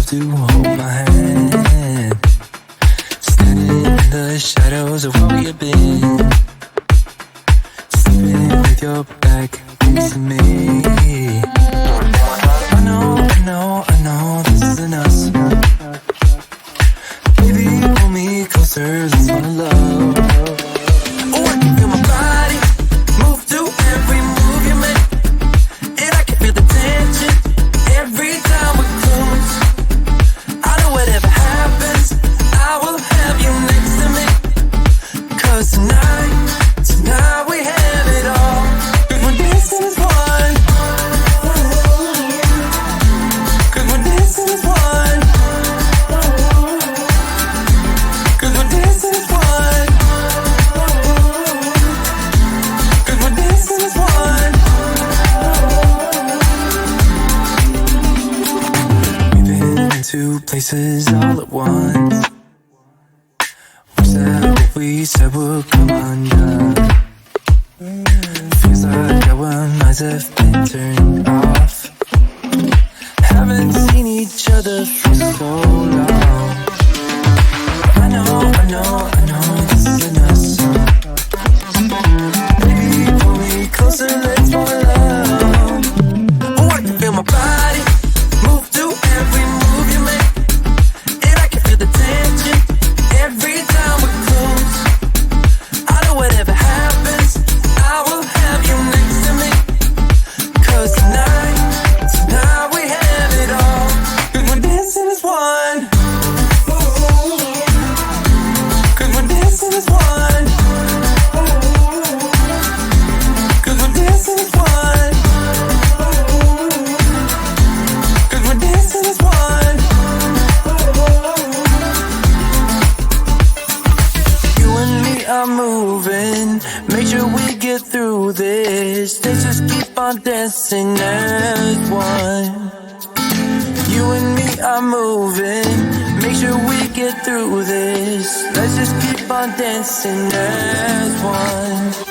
to hold my hand, standing in the shadows of where we have been, sleeping with your back facing me. I know this isn't us. Baby, pull me closer, let's fall in love. Oh, I can feel my body move to every move you make, and I can feel the tension every time we're close. I know whatever happens, I will have you next to me. 'Cause tonight we have it all. 'Cause we're dancing as one. 'Cause we're dancing as one. 'Cause we're dancing as one. 'Cause we're dancing as one. We've been in two places all at once. Wish that what we said would come undone. Feels like our minds have been turned off. Haven't seen each other for so long. I know this isn't us. Baby, pull me closer, let's fall in love. Oh, I can feel my body move to every move you make, and I can feel the tension every time we're close. I know whatever happens, I will have you next to me. 'Cause tonight we have it all. 'Cause we're dancing as one. 'Cause we're dancing as one. 'Cause we're dancing as one. 'Cause we're dancing as one. You and me are moving, make sure we get through this. Let's just keep on dancing as one. You and me are moving, make sure we get through this. Let's just keep on dancing as one.